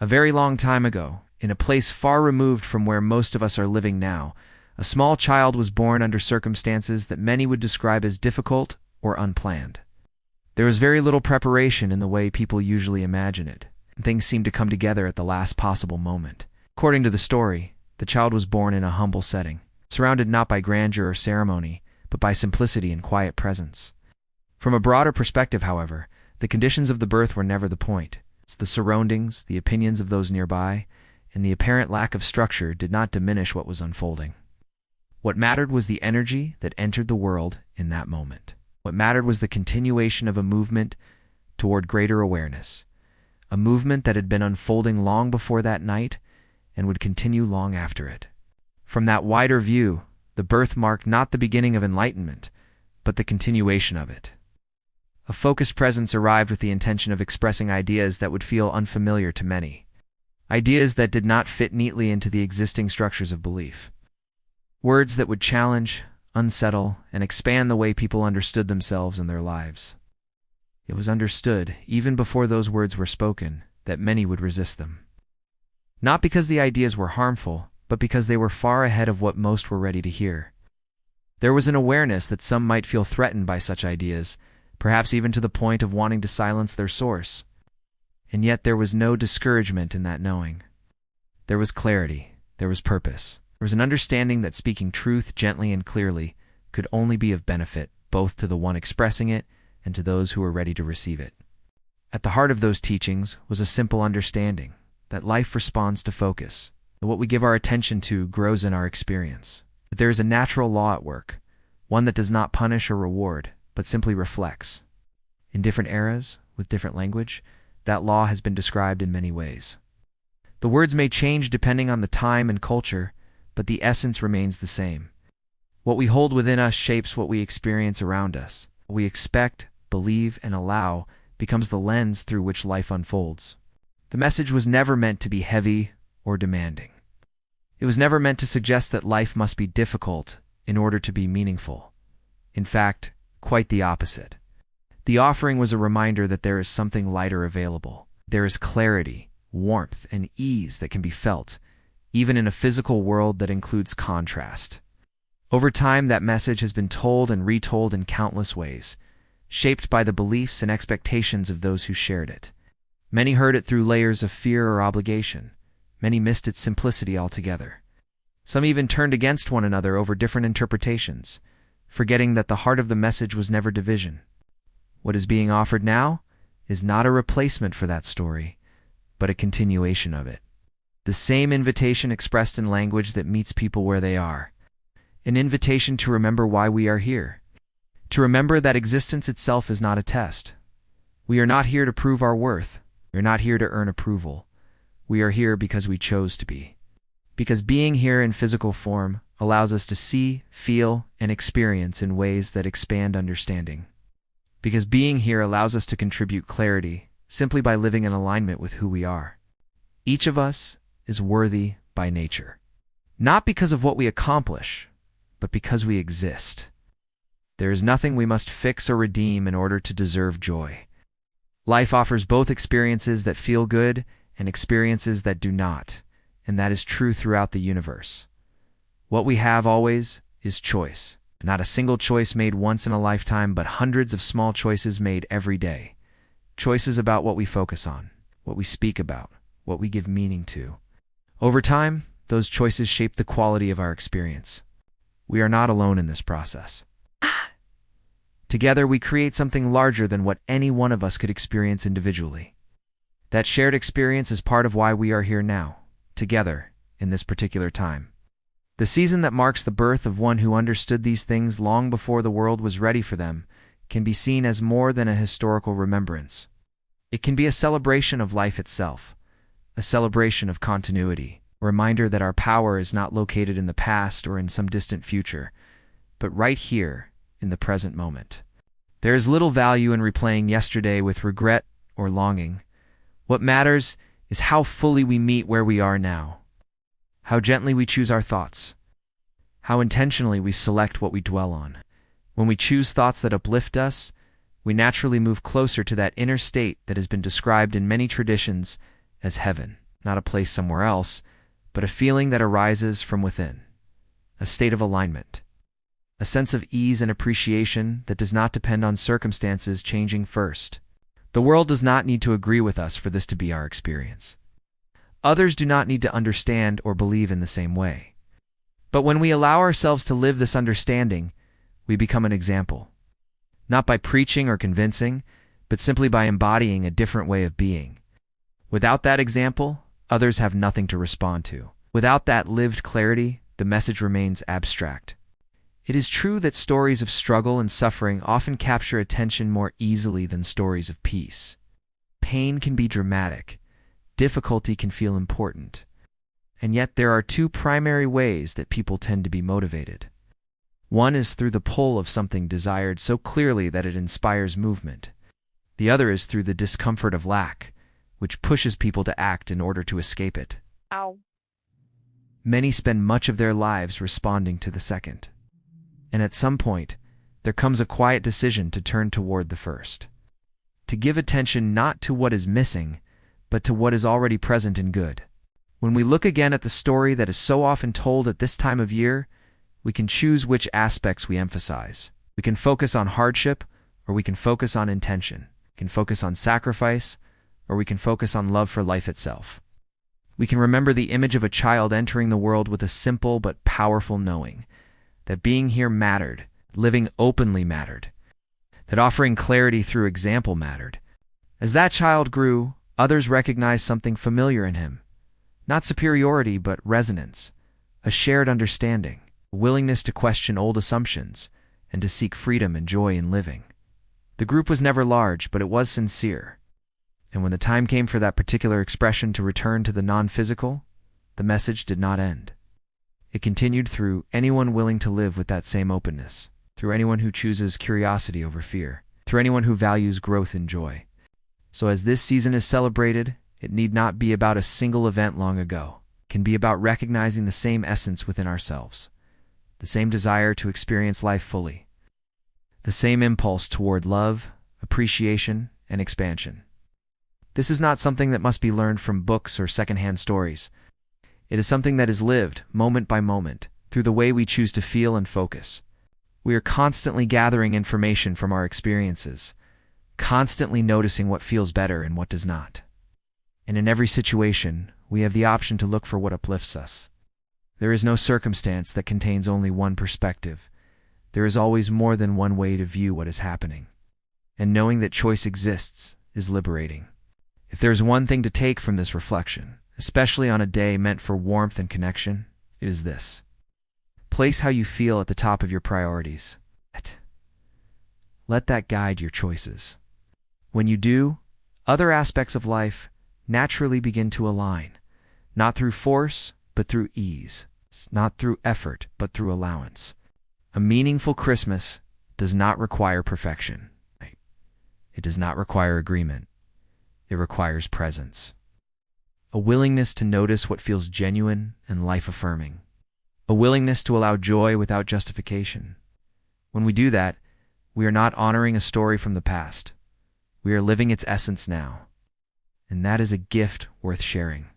A very long time ago, in a place far removed from where most of us are living now, a small child was born under circumstances that many would describe as difficult or unplanned. There was very little preparation in the way people usually imagine it, and things seemed to come together at the last possible moment. According to the story, the child was born in a humble setting, surrounded not by grandeur or ceremony, but by simplicity and quiet presence. From a broader perspective, however, the conditions of the birth were never the point. The surroundings, the opinions of those nearby, and the apparent lack of structure did not diminish what was unfolding. What mattered was the energy that entered the world in that moment. What mattered was the continuation of a movement toward greater awareness, a movement that had been unfolding long before that night and would continue long after it. From that wider view, the birth marked not the beginning of enlightenment, but the continuation of it. A focused presence arrived with the intention of expressing ideas that would feel unfamiliar to many, ideas that did not fit neatly into the existing structures of belief. Words that would challenge, unsettle, and expand the way people understood themselves and their lives. It was understood, even before those words were spoken, that many would resist them. Not because the ideas were harmful, but because they were far ahead of what most were ready to hear. There was an awareness that some might feel threatened by such ideas, perhaps even to the point of wanting to silence their source. And yet there was no discouragement in that knowing. There was clarity, there was purpose. There was an understanding that speaking truth gently and clearly could only be of benefit both to the one expressing it and to those who were ready to receive it. At the heart of those teachings was a simple understanding that life responds to focus, that what we give our attention to grows in our experience, that there is a natural law at work, one that does not punish or reward, but simply reflects. In different eras, with different language, that law has been described in many ways. The words may change depending on the time and culture, but the essence remains the same. What we hold within us shapes what we experience around us. What we expect, believe, and allow becomes the lens through which life unfolds. The message was never meant to be heavy or demanding. It was never meant to suggest that life must be difficult in order to be meaningful. In fact, quite the opposite. The offering was a reminder that there is something lighter available. There is clarity, warmth, and ease that can be felt, even in a physical world that includes contrast. Over time, that message has been told and retold in countless ways, shaped by the beliefs and expectations of those who shared it. Many heard it through layers of fear or obligation. Many missed its simplicity altogether. Some even turned against one another over different interpretations, forgetting that the heart of the message was never division. What is being offered now is not a replacement for that story, but a continuation of it. The same invitation expressed in language that meets people where they are. An invitation to remember why we are here. To remember that existence itself is not a test. We are not here to prove our worth. We are not here to earn approval. We are here because we chose to be. Because being here in physical form allows us to see, feel, and experience in ways that expand understanding. Because being here allows us to contribute clarity simply by living in alignment with who we are. Each of us is worthy by nature. Not because of what we accomplish, but because we exist. There is nothing we must fix or redeem in order to deserve joy. Life offers both experiences that feel good and experiences that do not, and that is true throughout the universe. What we have always is choice. Not a single choice made once in a lifetime, but hundreds of small choices made every day. Choices about what we focus on, what we speak about, what we give meaning to. Over time, those choices shape the quality of our experience. We are not alone in this process. Together, we create something larger than what any one of us could experience individually. That shared experience is part of why we are here now, together, in this particular time. The season that marks the birth of one who understood these things long before the world was ready for them can be seen as more than a historical remembrance. It can be a celebration of life itself, a celebration of continuity, a reminder that our power is not located in the past or in some distant future, but right here in the present moment. There is little value in replaying yesterday with regret or longing. What matters is how fully we meet where we are now. How gently we choose our thoughts. How intentionally we select what we dwell on. When we choose thoughts that uplift us, we naturally move closer to that inner state that has been described in many traditions as heaven. not a place somewhere else, but a feeling that arises from within, a state of alignment, a sense of ease and appreciation that does not depend on circumstances changing first. The world does not need to agree with us for this to be our experience. Others do not need to understand or believe in the same way. But when we allow ourselves to live this understanding, we become an example, not by preaching or convincing, but simply by embodying a different way of being. Without that example, others have nothing to respond to. Without that lived clarity, the message remains abstract. It is true that stories of struggle and suffering often capture attention more easily than stories of peace. Pain can be dramatic. Difficulty can feel important. And yet there are two primary ways that people tend to be motivated. One is through the pull of something desired so clearly that it inspires movement. The other is through the discomfort of lack, which pushes people to act in order to escape it. Ow. Many spend much of their lives responding to the second. And at some point, there comes a quiet decision to turn toward the first. To give attention not to what is missing, but to what is already present and good. When we look again at the story that is so often told at this time of year, we can choose which aspects we emphasize. We can focus on hardship, or we can focus on intention. We can focus on sacrifice, or we can focus on love for life itself. We can remember the image of a child entering the world with a simple but powerful knowing that being here mattered, living openly mattered, that offering clarity through example mattered. As that child grew, others recognized something familiar in him. Not superiority, but resonance, a shared understanding, a willingness to question old assumptions, and to seek freedom and joy in living. The group was never large, but it was sincere. And when the time came for that particular expression to return to the non-physical, the message did not end. It continued through anyone willing to live with that same openness, through anyone who chooses curiosity over fear, through anyone who values growth and joy. So as this season is celebrated, it need not be about a single event long ago. It can be about recognizing the same essence within ourselves, the same desire to experience life fully, the same impulse toward love, appreciation, and expansion. This is not something that must be learned from books or secondhand stories. It is something that is lived, moment by moment, through the way we choose to feel and focus. We are constantly gathering information from our experiences, constantly noticing what feels better and what does not. And in every situation, we have the option to look for what uplifts us. There is no circumstance that contains only one perspective. There is always more than one way to view what is happening. And knowing that choice exists is liberating. If there is one thing to take from this reflection, especially on a day meant for warmth and connection, it is this. Place how you feel at the top of your priorities. Let that guide your choices. When you do, other aspects of life naturally begin to align, not through force, but through ease, not through effort, but through allowance. A meaningful Christmas does not require perfection. It does not require agreement. It requires presence. A willingness to notice what feels genuine and life-affirming. A willingness to allow joy without justification. When we do that, we are not honoring a story from the past. We are living its essence now. And that is a gift worth sharing.